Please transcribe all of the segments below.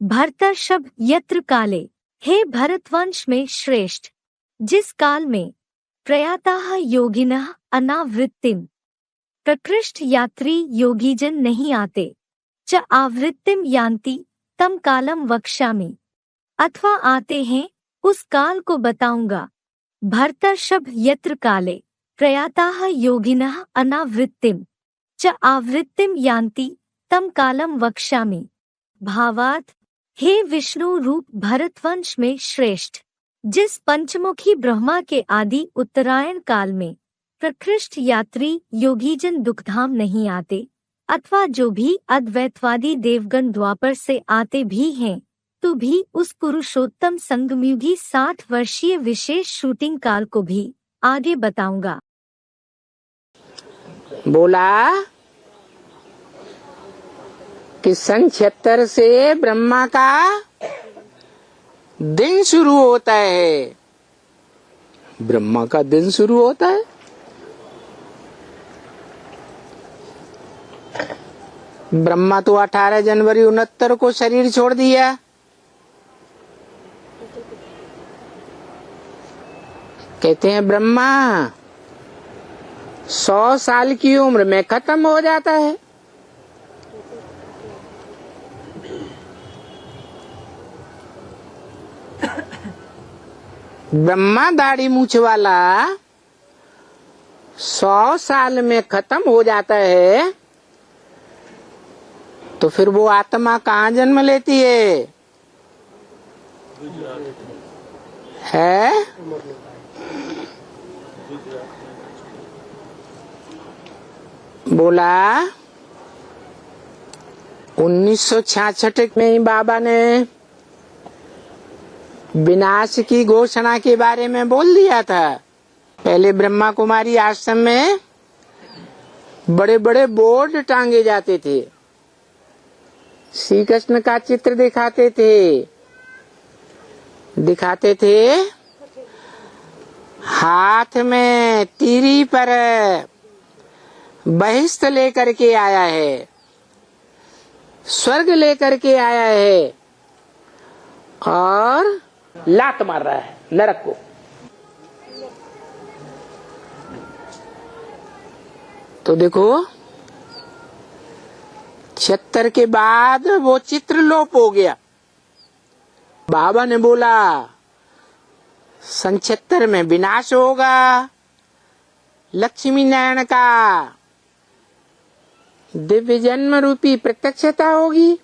भरतर्षभ यत्र काले, हे भरतवंश में श्रेष्ठ, जिस काल में प्रयाताः योगिनः अनावृत्तिम, प्रकृष्ट यात्री योगीजन नहीं आते, च आवृत्तिम यान्ति तम कालम वक्ष्यामि, अथवा आते हैं उस काल को बताऊंगा। भरतर्षभ यत्र काले प्रयाताः योगिनः अनावृत्तिम च आवृत्तिम यान्ति तम कालम वक्ष्यामि। भावार्थ, हे विष्णु रूप भरतवंश में श्रेष्ठ, जिस पंचमुखी ब्रह्मा के आदि उत्तरायण काल में प्रकृष्ट यात्री योगीजन दुखधाम नहीं आते, अथवा जो भी अद्वैतवादी देवगण द्वापर से आते भी हैं, तो भी उस पुरुषोत्तम संगमयुगी 60 वर्षीय विशेष शूटिंग काल को भी आगे बताऊंगा। बोला कि सन 76 से ब्रह्मा का दिन शुरू होता है। ब्रह्मा का दिन शुरू होता है। ब्रह्मा तो 18 जनवरी 69 को शरीर छोड़ दिया। कहते हैं ब्रह्मा 100 साल की उम्र में खत्म हो जाता है। ब्रह्मा दाढ़ी मूछ वाला 100 साल में खत्म हो जाता है, तो फिर वो आत्मा कहाँ जन्म लेती है? बोला 1966 में ही बाबा ने विनाश की घोषणा के बारे में बोल दिया था। पहले ब्रह्मा कुमारी आश्रम में बड़े बड़े बोर्ड टांगे जाते थे, श्री कृष्ण का चित्र दिखाते थे, हाथ में तीरी पर बहिष्ठ लेकर के आया है, स्वर्ग लेकर के आया है और लात मार रहा है नरक को। तो देखो 76 के बाद वो चित्र लोप हो गया। बाबा ने बोला सन 76 में विनाश होगा, लक्ष्मी नारायण का दिव्य जन्म रूपी प्रत्यक्षता होगी।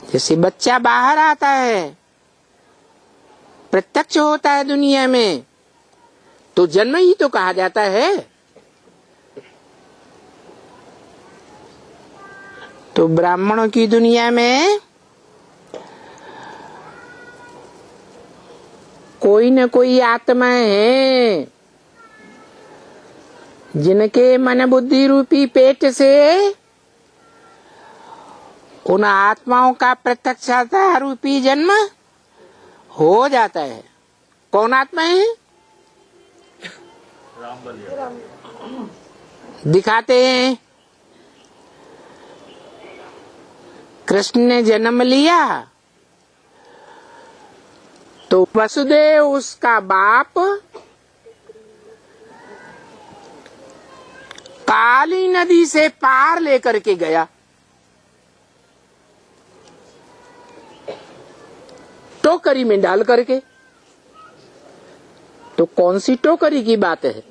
जैसे बच्चा बाहर आता है, प्रत्यक्ष होता है दुनिया में, तो जन्म ही तो कहा जाता है। तो ब्राह्मणों की दुनिया में कोई न कोई आत्माएं हैं जिनके मन बुद्धि रूपी पेट से उन आत्माओं का प्रत्यक्षता रूपी जन्म हो जाता है। कौन आत्मा है? दिखाते हैं। कृष्ण ने जन्म लिया तो वसुदेव उसका बाप काली नदी से पार लेकर के गया। टोकरी में डाल करके। तो कौन सी टोकरी की बात है?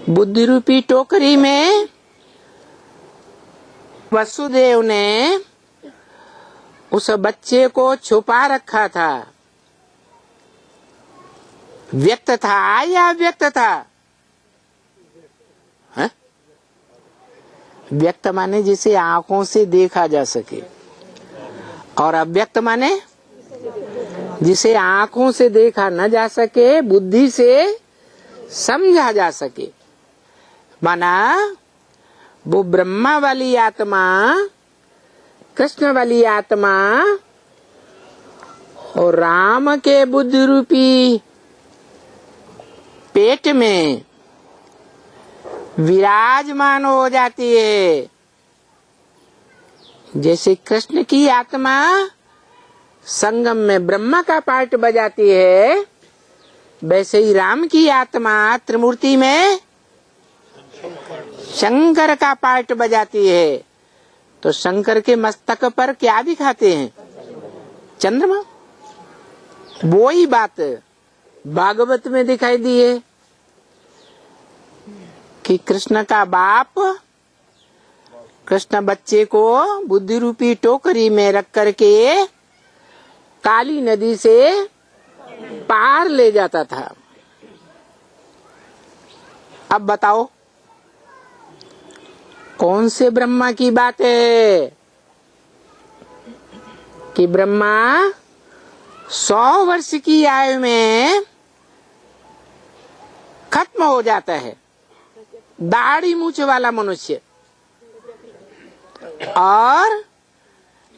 बुद्धि रूपी टोकरी में वसुदेव ने उस बच्चे को छुपा रखा था। व्यक्त था या अव्यक्त था? है? व्यक्त माने जिसे आंखों से देखा जा सके, और अव्यक्त माने जिसे आंखों से देखा न जा सके, बुद्धि से समझा जा सके। माना वो ब्रह्मा वाली आत्मा, कृष्ण वाली आत्मा और राम के बुद्धि रूपी पेट में विराजमान हो जाती है। जैसे कृष्ण की आत्मा संगम में ब्रह्मा का पार्ट बजाती है, वैसे ही राम की आत्मा त्रिमूर्ति में शंकर का पार्ट बजाती है। तो शंकर के मस्तक पर क्या दिखाते हैं? चंद्रमा। वो ही बात भागवत में दिखाई दी है कि कृष्ण का बाप कृष्ण बच्चे को बुद्धि रूपी टोकरी में रख करके काली नदी से पार ले जाता था। अब बताओ कौन से ब्रह्मा की बात है कि ब्रह्मा 100 वर्ष की आयु में खत्म हो जाता है, दाढ़ी मूछ वाला मनुष्य, और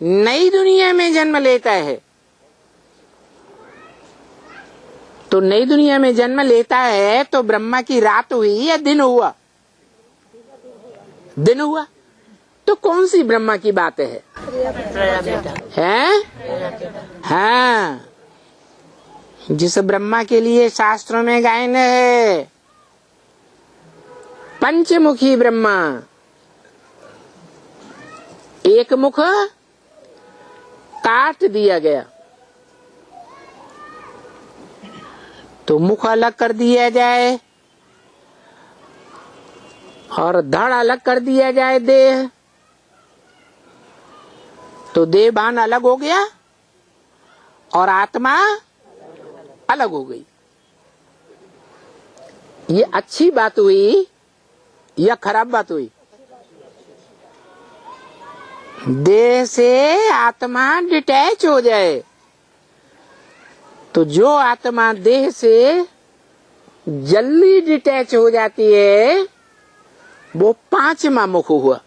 नई दुनिया में जन्म लेता है। तो नई दुनिया में जन्म लेता है तो ब्रह्मा की रात हुई या दिन हुआ? दिन हुआ। तो कौन सी ब्रह्मा की बात है? हाँ, जिस ब्रह्मा के लिए शास्त्रों में गायन है, पंचमुखी ब्रह्मा। एक मुख काट दिया गया तो मुख अलग कर दिया जाए और धड़ अलग कर दिया जाए देह, तो देह भान अलग हो गया और आत्मा अलग हो गई। ये अच्छी बात हुई या खराब बात हुई? देह से आत्मा डिटैच हो जाए तो जो आत्मा देह से जल्दी डिटैच हो जाती है वो पांचवा मुख हुआ।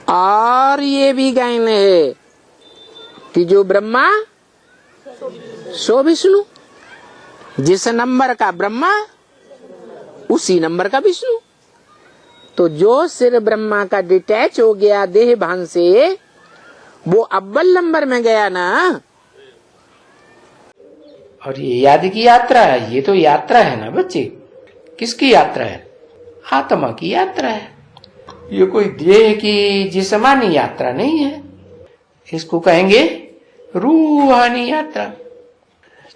और ये भी गायन है कि जो ब्रह्मा सो विष्णु, जिस नंबर का ब्रह्मा उसी नंबर का विष्णु। तो जो सिर ब्रह्मा का डिटैच हो गया देह भान से, वो अव्वल नंबर में गया ना। और ये याद की यात्रा है, ये तो यात्रा है ना बच्चे। किसकी यात्रा है? आत्मा की यात्रा है। ये कोई देह की जिस्मानी यात्रा नहीं है, इसको कहेंगे रूहानी यात्रा।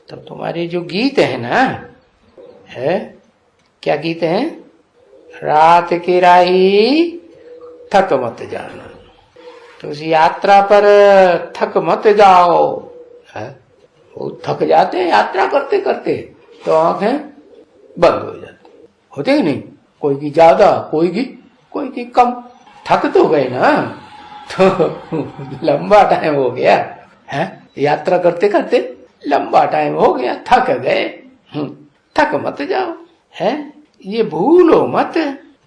तो तुम्हारे जो गीत है ना, है क्या गीत है? रात की राही थक मत जाना। तो उस यात्रा पर थक मत जाओ। है वो थक जाते हैं यात्रा करते करते, तो आंखें बंद हो जाती, होते ही नहीं। कोई की ज्यादा, कोई की कम। थक तो गए ना, तो लंबा टाइम हो गया है यात्रा करते करते, लंबा टाइम हो गया, थक गए। थक मत जाओ, है ये भूलो मत।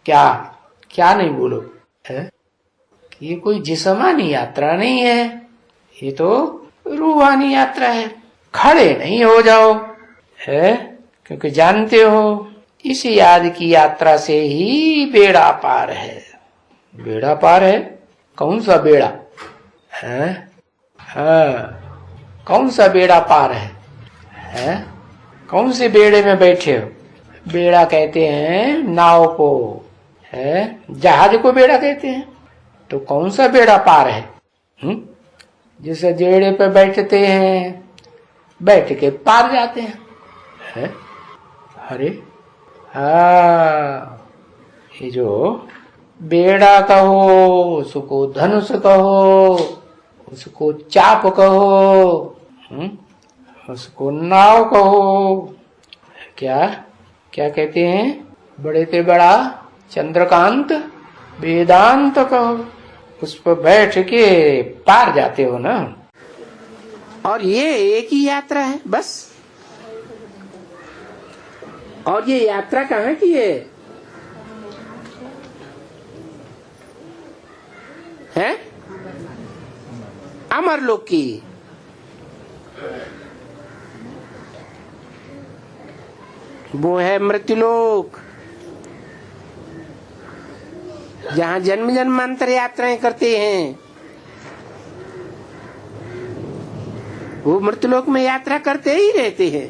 क्या नहीं भूलो, है ये कोई जिस्मानी यात्रा नहीं है, ये तो रूहानी यात्रा है। खड़े नहीं हो जाओ, है क्योंकि जानते हो इस याद की यात्रा से ही बेड़ा पार है। बेड़ा पार है? कौन सा बेड़ा है? हाँ, कौन सा बेड़ा पार है? कौन से बेड़े में बैठे हो? बेड़ा कहते हैं नाव को, है जहाज को बेड़ा कहते हैं। तो कौन सा बेड़ा पार है? जिस जेड़े पे बैठते हैं, बैठ के पार जाते हैं, है? अरे हाँ, ये जो बेड़ा कहो, उसको धनुष कहो, उसको चाप कहो, उसको नाव कहो, क्या कहते हैं? बड़े से बड़ा चंद्रकांत वेदांत कहो, उस पर बैठ के पार जाते हो ना। और ये एक ही यात्रा है बस। और ये यात्रा कहाँ की है? अमरलोक की। वो है मृत्युलोक, जहाँ जन्म जन्मांतर यात्राएं करते हैं, वो मृत्युलोक में यात्रा करते ही रहते हैं।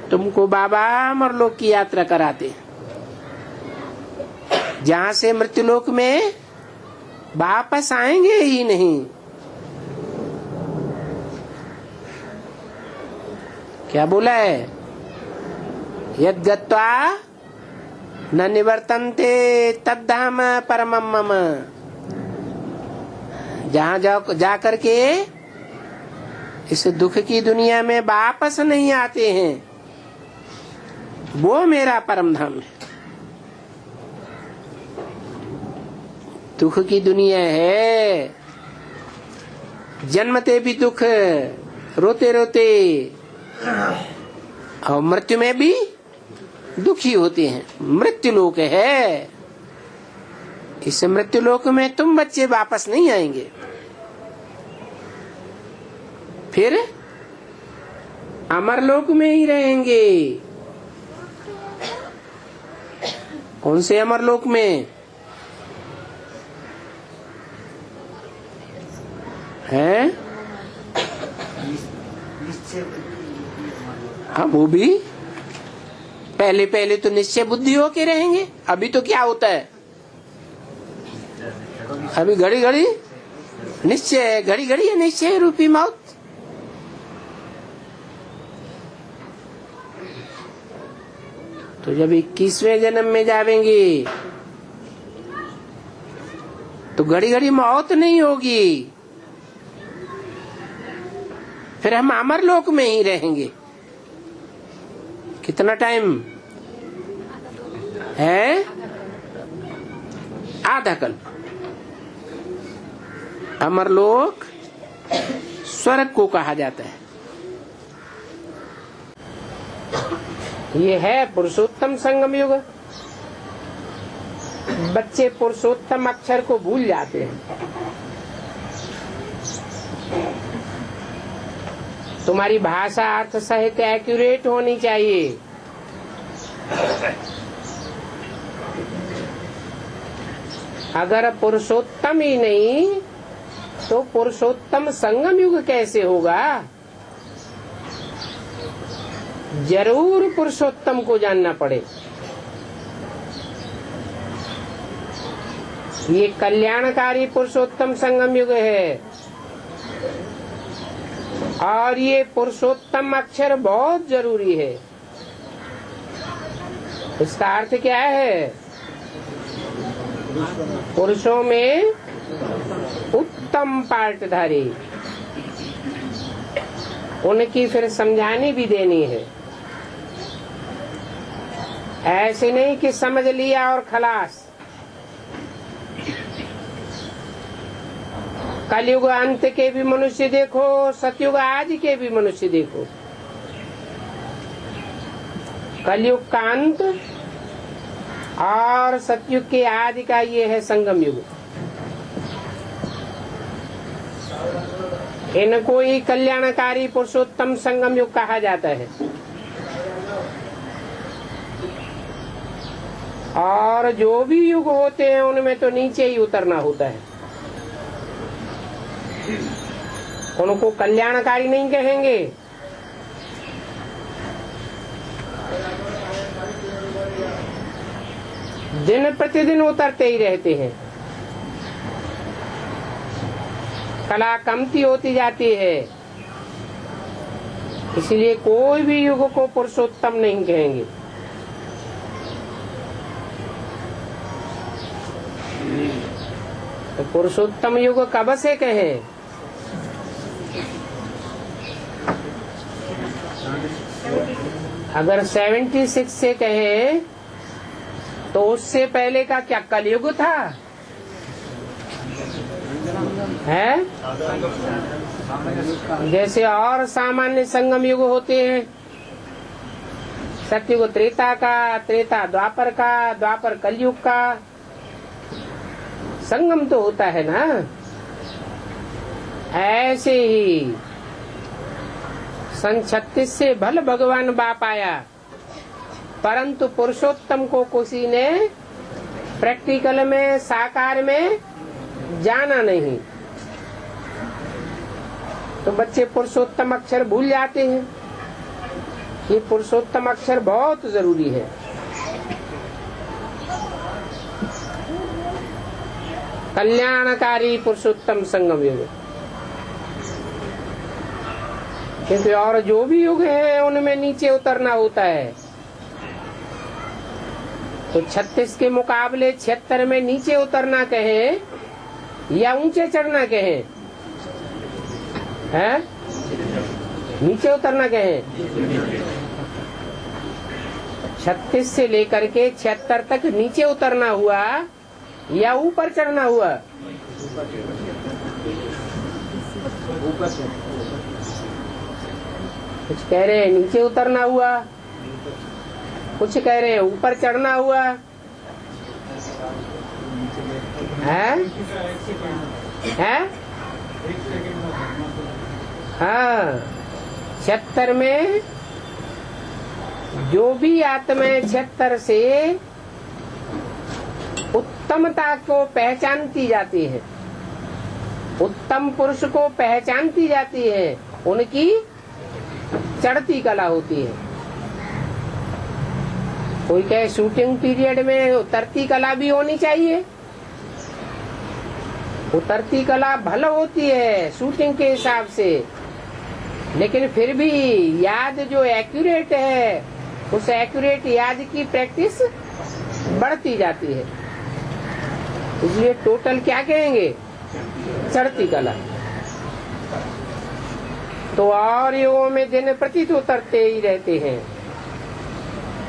तुमको बाबा अमरलोक की यात्रा कराते, जहाँ से मृत्युलोक में वापस आएंगे ही नहीं। क्या बोला है? यद गत्वा न निवर्तन्ते तद्धाम परमम मम। जहाँ जा करके इस दुख की दुनिया में वापस नहीं आते हैं, वो मेरा परम धाम है। दुख की दुनिया है, जन्मते भी दुख, रोते रोते, और मृत्यु में भी दुखी होते हैं। मृत्यु लोक है, इस मृत्यु लोक में तुम बच्चे वापस नहीं आएंगे। फिर अमरलोक में ही रहेंगे। कौन से अमरलोक में है? हाँ, वो भी पहले पहले तो निश्चय बुद्धि होके रहेंगे। अभी तो क्या होता है, अभी घड़ी घड़ी निश्चय, घड़ी घड़ी है निश्चय रूपी मौत। तो जब 21वें जन्म में जावेंगे तो घड़ी घड़ी मौत नहीं होगी, फिर हम अमरलोक में ही रहेंगे। कितना टाइम है? आधा कल्प। अमरलोक स्वर्ग को कहा जाता है। ये है पुरुषोत्तम संगम युग। बच्चे पुरुषोत्तम अक्षर को भूल जाते हैं। तुम्हारी भाषा अर्थ सहित एक्यूरेट होनी चाहिए। अगर पुरुषोत्तम ही नहीं तो पुरुषोत्तम संगम युग कैसे होगा? जरूर पुरुषोत्तम को जानना पड़े। ये कल्याणकारी पुरुषोत्तम संगम युग है, और ये पुरुषोत्तम अक्षर बहुत जरूरी है। इसका अर्थ क्या है? पुरुषों में उत्तम पार्टधारी, उनकी फिर समझानी भी देनी है। ऐसे नहीं कि समझ लिया और खलास। कलयुग अंत के भी मनुष्य देखो, सतयुग आज के भी मनुष्य देखो। कलयुग का अंत और सतयुग के आदि का ये है संगम युग। इनको ही कल्याणकारी पुरुषोत्तम संगम युग कहा जाता है। और जो भी युग होते हैं उनमें तो नीचे ही उतरना होता है। उनको कल्याणकारी नहीं कहेंगे। दिन प्रतिदिन उतरते ही रहते हैं। कला कमती होती जाती है, इसलिए कोई भी युग को पुरुषोत्तम नहीं कहेंगे। तो पुरुषोत्तम युग कब से कहें? अगर 76 से कहें तो उससे पहले का क्या कलयुग था? है जैसे और सामान्य संगम युग होते हैं, सतयुग त्रेता का, त्रेता द्वापर का, द्वापर कलयुग का संगम तो होता है ना। ऐसे ही सन 36 से भल भगवान बाप आया, परंतु पुरुषोत्तम को किसी ने प्रैक्टिकल में, साकार में जाना नहीं। तो बच्चे पुरुषोत्तम अक्षर भूल जाते हैं। ये पुरुषोत्तम अक्षर बहुत जरूरी है। कल्याणकारी पुरुषोत्तम संगम युग, क्योंकि और जो भी युग है उनमें नीचे उतरना होता है। तो 36 के मुकाबले 76 में नीचे उतरना कहें या ऊंचे चढ़ना कहें, है नीचे उतरना कहें। 36 से लेकर के 76 तक नीचे उतरना हुआ या ऊपर चढ़ना हुआ? कुछ कह रहे हैं नीचे उतरना हुआ, कुछ कह रहे हैं ऊपर चढ़ना हुआ है? हाँ, 76 में जो भी आत्माएं 76 से उत्तमता को पहचानती जाती है, उत्तम पुरुष को पहचानती जाती है, उनकी चढ़ती कला होती है। कोई कहे शूटिंग पीरियड में उतरती कला भी होनी चाहिए। उतरती कला भला होती है शूटिंग के हिसाब से, लेकिन फिर भी याद जो एक्यूरेट है, उस एक्यूरेट याद की प्रैक्टिस बढ़ती जाती है। इसलिए टोटल क्या कहेंगे? चढ़ती कला। तो और युगों में दिन प्रतिदिन उतरते ही रहते हैं,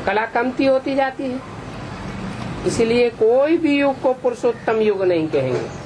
कला कमती होती जाती है। इसलिए कोई भी युग को पुरुषोत्तम युग नहीं कहेंगे।